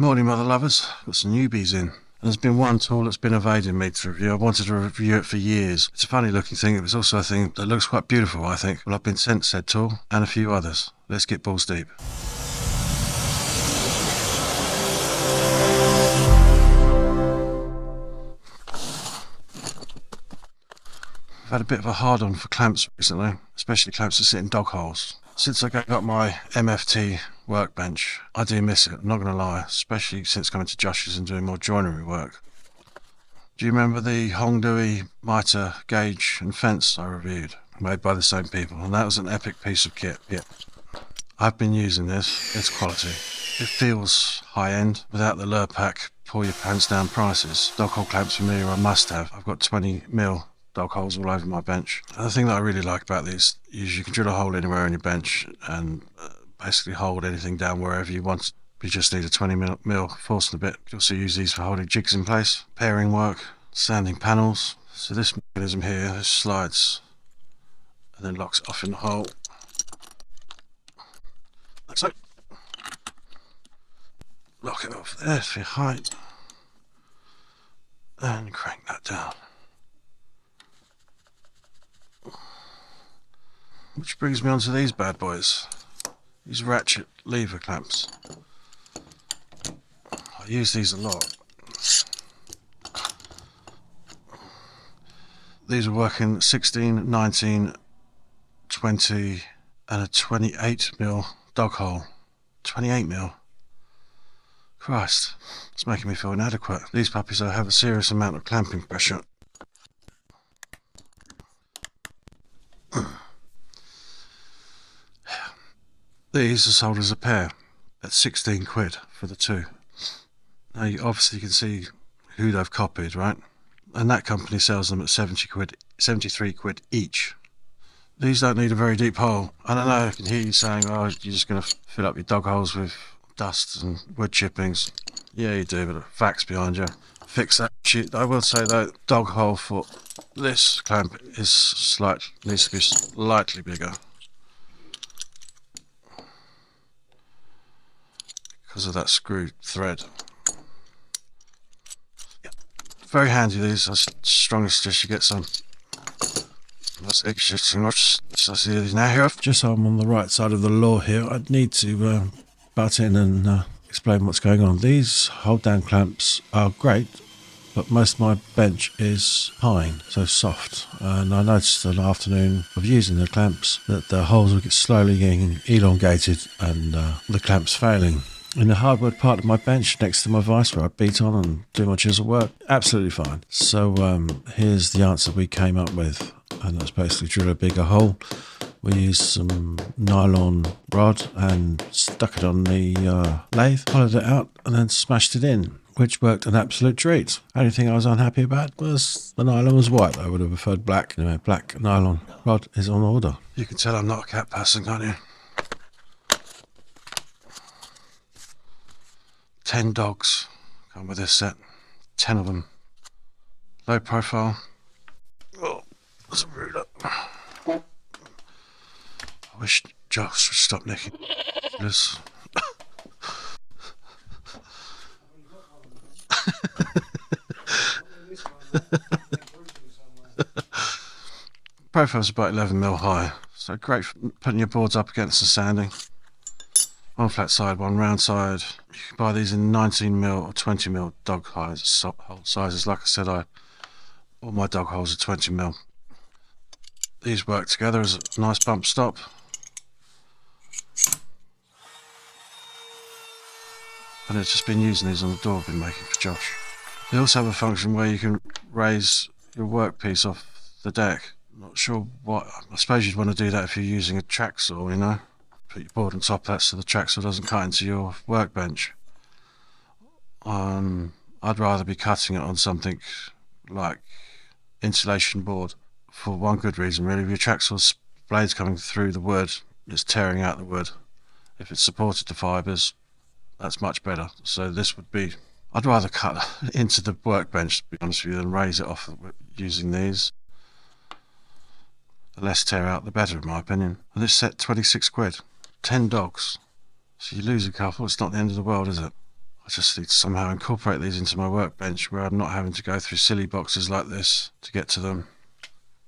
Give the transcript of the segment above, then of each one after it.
Morning, mother lovers. Got some newbies in. There's been one tool that's been evading me to review. I've wanted to review it for years. It's a funny looking thing. It was also a thing that looks quite beautiful, I think. Well, I've been sent said tool and a few others. Let's get balls deep. I've had a bit of a hard on for clamps recently, especially clamps that sit in dog holes. Since I got my MFT workbench, I do miss it, I'm not going to lie, especially since coming to Josh's and doing more joinery work. Do you remember the Hongdui mitre gauge and fence I reviewed? Made by the same people, and that was an epic piece of kit. Yeah. I've been using this, it's quality. It feels high-end, without the lure pack, pull your pants down prices. Dog hole clamps for me are a must-have. I've got 20mm dog holes all over my bench. And the thing that I really like about these is you can drill a hole anywhere on your bench and basically hold anything down wherever you want. You just need a 20mm force and a bit. You can also use these for holding jigs in place, pairing work, sanding panels. So this mechanism here, this slides and then locks it off in the hole. Like so. Lock it off there for your height and crank that down. Which brings me on to these bad boys, these Ratchet lever clamps. I use these a lot. These are working 16, 19, 20 and a 28mm dog hole. 28mm. Christ, it's making me feel inadequate. These puppies have a serious amount of clamping pressure. These are sold as a pair at 16 quid for the two. Now you obviously can see who they've copied, right? And that company sells them at 73 quid each. These don't need a very deep hole. I don't know, I can hear you saying, oh, you're just going to fill up your dog holes with dust and wood chippings. Yeah, you do, but the facts behind you. Fix that shit. I will say though, dog hole for this clamp is needs to be slightly bigger. Because of that screw thread. Yeah. Very handy these. I strongly suggest you get some. That's extra too much. So I see these now here. Just so I'm on the right side of the law here, I'd need to butt in and explain what's going on. These hold down clamps are great, but most of my bench is pine, so soft. And I noticed an afternoon of using the clamps that the holes will get slowly getting elongated and the clamps failing. In the hardwood part of my bench next to my vise where I beat on and do my chisel work, absolutely fine. So here's the answer we came up with, and that's basically drill a bigger hole. We used some nylon rod and stuck it on the lathe, hollowed it out and then smashed it in, which worked an absolute treat. Only thing I was unhappy about was the nylon was white. I would have preferred black. Anyway, black nylon rod is on order. You can tell I'm not a cat person, can't you? 10 dogs come with this set. 10 of them. Low profile. Oh, that's a ruler. I wish Josh would stop nicking this. Profile's about 11mm high, so great for putting your boards up against the sanding. One flat side, one round side. You can buy these in 19mm or 20mm dog hole sizes. Like I said, all my dog holes are 20mm. These work together as a nice bump stop. And it's just been using these on the door I've been making for Josh. They also have a function where you can raise your workpiece off the deck. Not sure what, I suppose you'd want to do that if you're using a track saw, you know. Put your board on top of that so the track saw doesn't cut into your workbench. I'd rather be cutting it on something like insulation board for one good reason really. If your track saw's blade's coming through the wood, it's tearing out the wood. If it's supported the fibres, that's much better. So this would be, I'd rather cut into the workbench, to be honest with you, than raise it off using these. The less tear out the better in my opinion. And this set 26 quid. 10 dogs. So you lose a couple, it's not the end of the world, is it? I just need to somehow incorporate these into my workbench where I'm not having to go through silly boxes like this to get to them.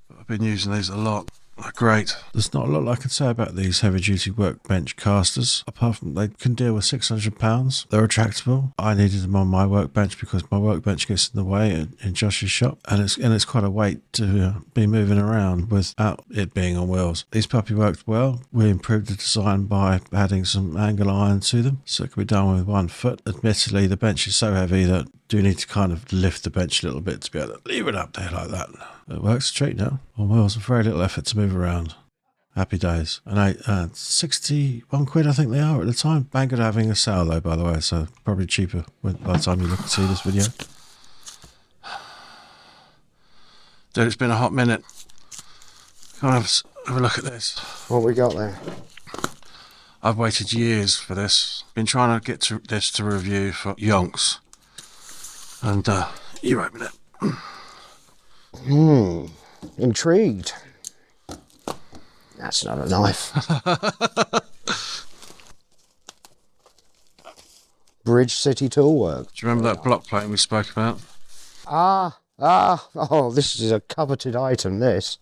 But I've been using these a lot. They're great. There's not a lot I can say about these heavy-duty workbench casters, apart from they can deal with £600. They're retractable. I needed them on my workbench because my workbench gets in the way in Josh's shop, and it's quite a weight to be moving around without it being on wheels. These puppy worked well. We improved the design by adding some angle iron to them, so it can be done with 1 foot. Admittedly, the bench is so heavy that do need to kind of lift the bench a little bit to be able to leave it up there like that. It works a treat now. On wheels, with very little effort to move around. Happy days. And 61 quid I think they are at the time. Bangor having a sale though, by the way, so probably cheaper by the time you look and see this video. Dude, it's been a hot minute. Come on, have a look at this. What we got there? I've waited years for this. Been trying to get to this to review for yonks. And you open it. Intrigued. That's not a knife. Bridge City Toolwork. Do you remember that block plane we spoke about? Oh, this is a coveted item, this.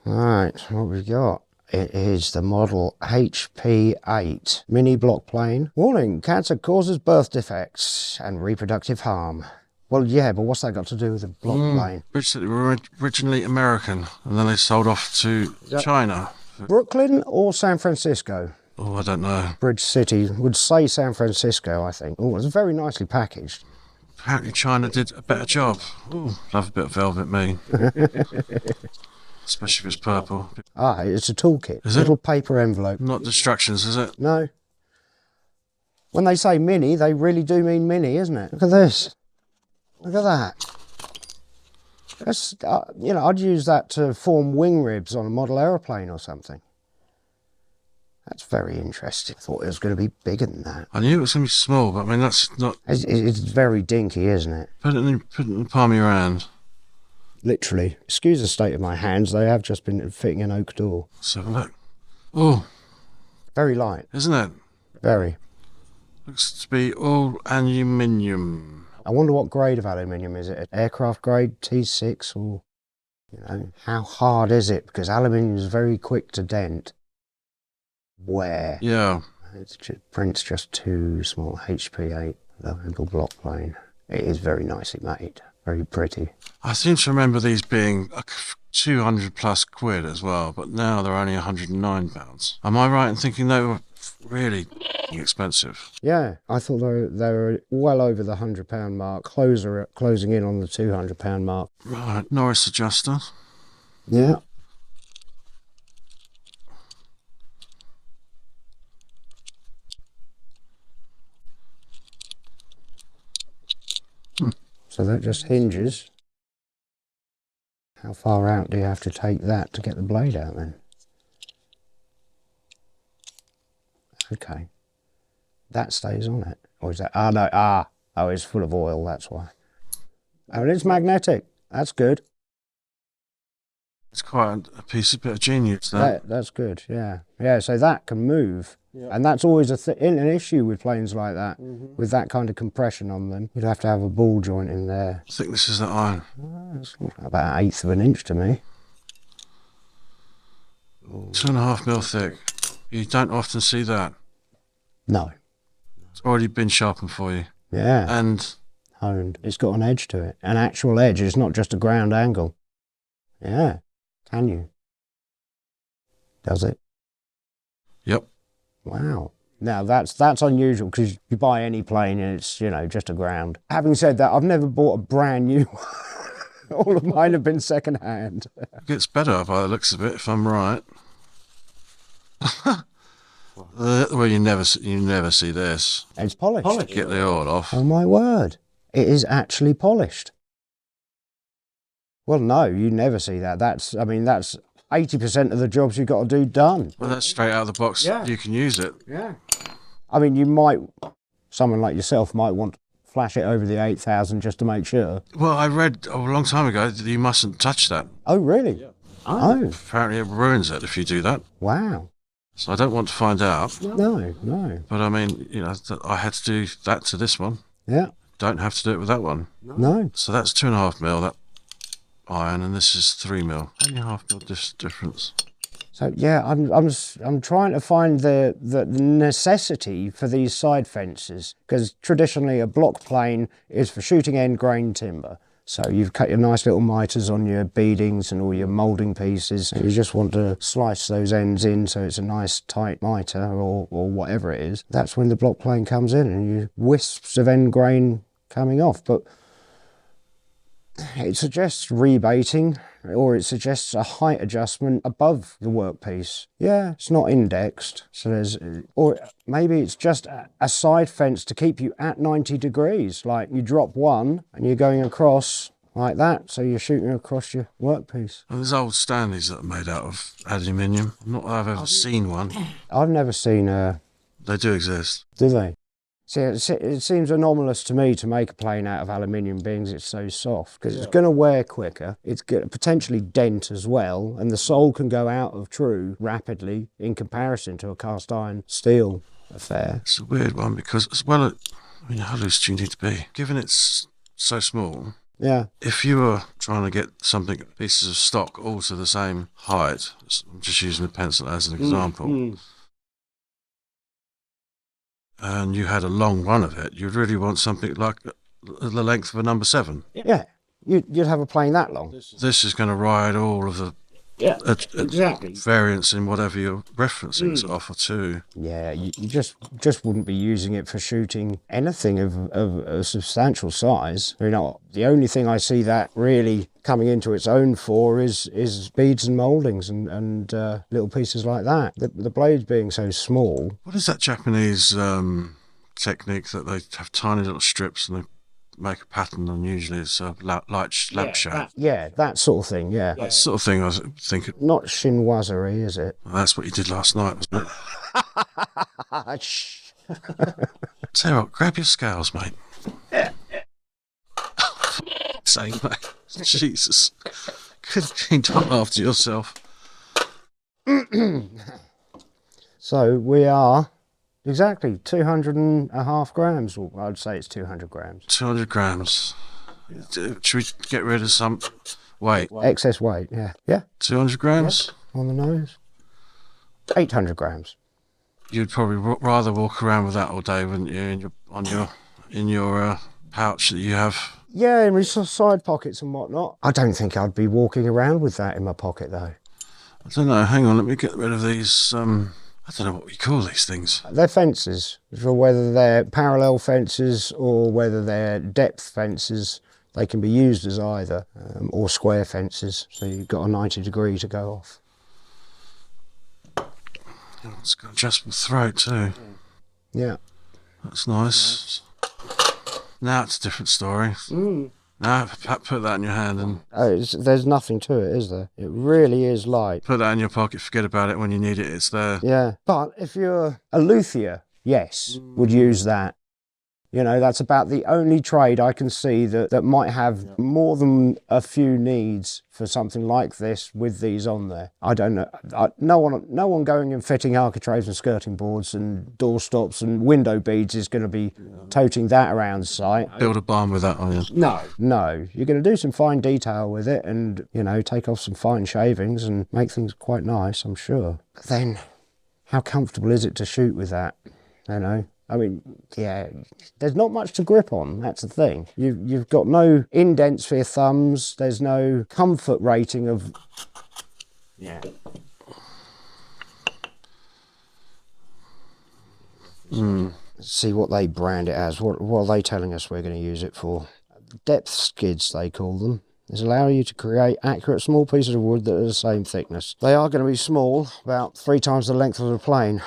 Right, what we got? It is the model HP8 mini block plane. Warning, cancer causes birth defects and reproductive harm. Well, yeah, but what's that got to do with the block plane? Bridge City were originally American, and then they sold off to China. Brooklyn or San Francisco? Oh, I don't know. Bridge City would say San Francisco, I think. Oh, it's very nicely packaged. Apparently China did a better job. Ooh, love a bit of velvet, me. Especially if it's purple. It's a toolkit. Is it? Little paper envelope. Not distractions, is it? No. When they say mini, they really do mean mini, isn't it? Look at this. Look at that. That's, I'd use that to form wing ribs on a model aeroplane or something. That's very interesting. I thought it was going to be bigger than that. I knew it was going to be small, but I mean, that's not... It's very dinky, isn't it? Put it in the palm of your hand. Literally. Excuse the state of my hands. They have just been fitting an oak door. Let's have a look. Oh. Very light. Isn't it? Very. Looks to be all aluminium. I wonder what grade of aluminium is it? Aircraft grade, T6, or, how hard is it? Because aluminium is very quick to dent. Wear. Yeah. Print's just too small. HP8, the little block plane. It is very nicely made. Very pretty. I seem to remember these being 200 plus quid as well, but now they're only £109. Am I right in thinking they were really expensive? Yeah, I thought they were well over the £100 mark, closing in on the £200 mark. Right, Norris adjuster. Yeah. So that just hinges. How far out do you have to take that to get the blade out then? Okay. That stays on it. Or is that... Oh, it's full of oil, that's why. Oh, and it's magnetic. That's good. It's quite a bit of genius, That's good, yeah. Yeah, so that can move. Yep. And that's always an issue with planes like that, with that kind of compression on them. You'd have to have a ball joint in there. What thickness is that iron? It's about 1/8 of an inch to me. 2.5 mil thick. You don't often see that. No. It's already been sharpened for you. Yeah. And honed. It's got an edge to it. An actual edge. It's not just a ground angle. Yeah. Can you? Does it? Yep. Wow. Now that's unusual because you buy any plane and it's, just a ground. Having said that, I've never bought a brand new one. All of mine have been second hand. It gets better by the looks of it, if I'm right. Well, you never see this. It's polished. Get the oil off. Oh my word. It is actually polished. Well, no, you never see that. That's 80% of the jobs you've got to do done. Well, that's straight out of the box. Yeah. You can use it. Yeah. Someone like yourself might want to flash it over the 8,000 just to make sure. Well, I read a long time ago that you mustn't touch that. Oh, really? Yeah. Oh. Apparently it ruins it if you do that. Wow. So I don't want to find out. No, no. But I mean, you know, I had to do that to this one. Yeah. Don't have to do it with that one. No. So that's 2.5 mil, that iron, and this is 3 mil. Only half mil difference. So yeah, I'm trying to find the necessity for these side fences, because traditionally a block plane is for shooting end grain timber. So you've cut your nice little miters on your beadings and all your moulding pieces, and you just want to slice those ends in so it's a nice tight miter or whatever it is. That's when the block plane comes in and you wisps of end grain coming off. But it suggests rebating, or it suggests a height adjustment above the workpiece. Yeah, it's not indexed, so there's, or maybe it's just a side fence to keep you at 90 degrees. Like you drop one and you're going across like that, so you're shooting across your workpiece. Well, there's old Stanleys that are made out of aluminium. Not that I've ever seen one. I've never seen They do exist. do they? See, it seems anomalous to me to make a plane out of aluminium, being it's so soft, because it's going to wear quicker, it's going to potentially dent as well, and the sole can go out of true rapidly in comparison to a cast iron steel affair. It's a weird one because, as well, I mean, how loose do you need to be? Given it's so small, Yeah, if you were trying to get something, pieces of stock all to the same height, I'm just using a pencil as an example, and you had a long run of it, you'd really want something like the length of a number 7. yeah, you'd have a plane that long. This is going to ride all of the Exactly. variance in whatever you're referencing to offer to. Yeah, you just wouldn't be using it for shooting anything of a substantial size. You know, the only thing I see that really coming into its own for is beads and mouldings and little pieces like that. The blades being so small. What is that Japanese technique that they have tiny little strips and they make a pattern, and usually it's a light lamp shade? Yeah, that sort of thing, yeah. That sort of thing I was thinking. Not chinoiserie, is it? Well, that's what you did last night, wasn't it? Shh. Tell you what, grab your scales, mate. Saying that. Jesus. Could have been done after yourself. So we are exactly 200.5 grams. Well, I'd say it's 200 grams. 200 grams. Should we get rid of some weight? Excess weight, yeah. Yeah, 200 grams? on the nose. 800 grams. You'd probably rather walk around with that all day, wouldn't you? In your pouch that you have. Yeah, in my side pockets and whatnot. I don't think I'd be walking around with that in my pocket, though. I don't know. Hang on, let me get rid of these. I don't know what we call these things. They're fences, so whether they're parallel fences or whether they're depth fences, they can be used as either, or square fences, so you've got a 90 degree to go off. Oh, it's got adjustable throat too. Yeah. That's nice. Now it's a different story. Now put that in your hand and There's nothing to it, is there? It really is light. put that in your pocket. Forget about it. When you need it, it's there. Yeah. But if you're a luthier, yes, would use that. You know, that's about the only trade I can see that might have more than a few needs for something like this with these on there. I don't know. No one going and fitting architraves and skirting boards and door stops and window beads is going to be toting that around site. Build a barn with that on you. No, you're going to do some fine detail with it and, you know, take off some fine shavings and make things quite nice, I'm sure. But then, how comfortable is it to shoot with that, you know? I mean, yeah, there's not much to grip on, that's the thing. You've got no indents for your thumbs, there's no comfort rating of... Yeah. Let's see what they brand it as. What are they telling us we're going to use it for? Depth skids, they call them. This allows you to create accurate small pieces of wood that are the same thickness. They are going to be small, about 3 times the length of the plane.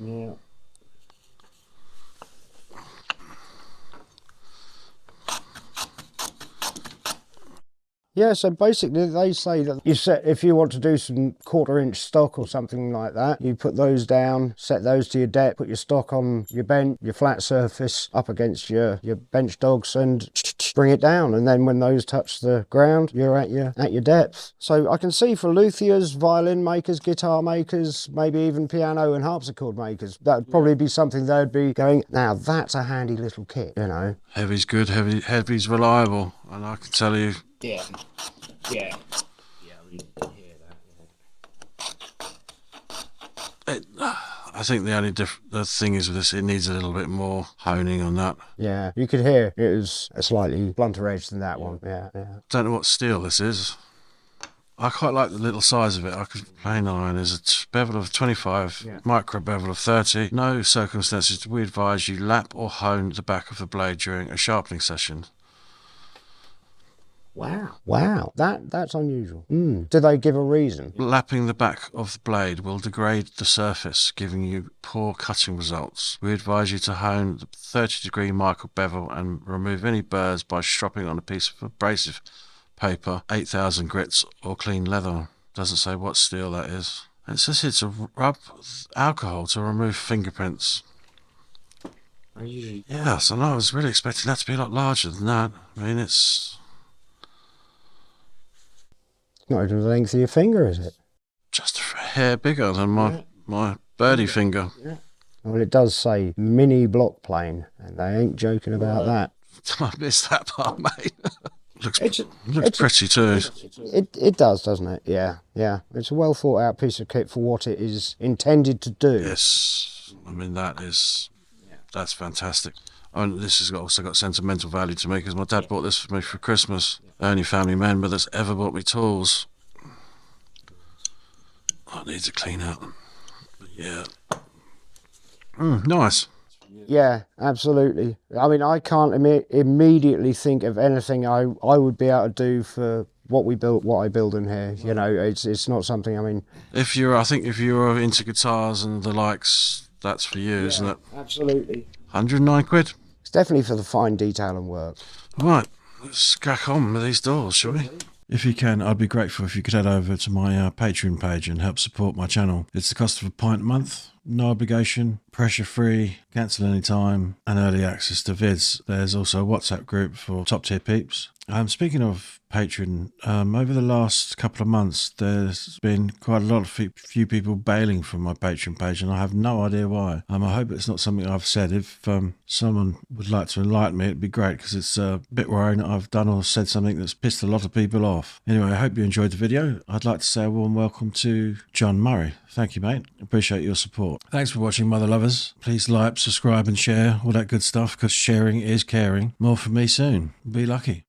Yeah. Yeah, so basically they say that you set, if you want to do some 1/4 inch stock or something like that, you put those down, set those to your depth, put your stock on your bench, your flat surface up against your bench dogs, and bring it down. And then when those touch the ground, you're at your depth. So I can see for luthiers, violin makers, guitar makers, maybe even piano and harpsichord makers, that would probably be something they'd be going, now that's a handy little kit, you know. Heavy's good, heavy's reliable, and I can tell you. Yeah. Yeah. Yeah, we hear that. I think the only the thing is with this, it needs a little bit more honing on that. Yeah, you could hear it was a slightly blunter edge than that one. Yeah, yeah. Don't know what steel this is. I quite like the little size of it. I could plain iron is a bevel of 25, micro bevel of 30. No circumstances do we advise you lap or hone the back of the blade during a sharpening session. Wow, that's unusual. Do they give a reason? Lapping the back of the blade will degrade the surface, giving you poor cutting results. We advise you to hone the 30-degree micro bevel and remove any burrs by stropping on a piece of abrasive paper, 8000 grits or clean leather. Doesn't say what steel that is. It says here to rub alcohol to remove fingerprints. Yeah, so no, I was really expecting that to be a lot larger than that. I mean, it's not even the length of your finger, is it? Just a hair bigger than my birdie finger. Yeah. Well, it does say mini block plane, and they ain't joking about that. I missed that part, mate. looks pretty too. It does, doesn't it? Yeah, yeah. It's a well thought out piece of kit for what it is intended to do. Yes, I mean that's fantastic. And this has also got sentimental value to me because my dad bought this for me for Christmas. The only family member that's ever bought me tools. I need to clean out. But yeah. Nice. Yeah, absolutely. I mean, I can't immediately think of anything I would be able to do for what I build in here. You know, it's not something, I mean... I think if you're into guitars and the likes, that's for you, isn't it? Absolutely. 109 quid? It's definitely for the fine detail and work. Right, let's crack on with these doors, shall we? If you can, I'd be grateful if you could head over to my Patreon page and help support my channel. It's the cost of a pint a month, no obligation, pressure free, cancel anytime, and early access to vids. There's also a WhatsApp group for top tier peeps. Speaking of Patreon, over the last couple of months, there's been quite a lot of few people bailing from my Patreon page, and I have no idea why. I hope it's not something I've said. If someone would like to enlighten me, it'd be great, because it's a bit worrying that I've done or said something that's pissed a lot of people off. Anyway, I hope you enjoyed the video. I'd like to say a warm welcome to John Murray. Thank you, mate. Appreciate your support. Thanks for watching, mother lovers. Please like, subscribe and share, all that good stuff, because sharing is caring. More from me soon. Be lucky.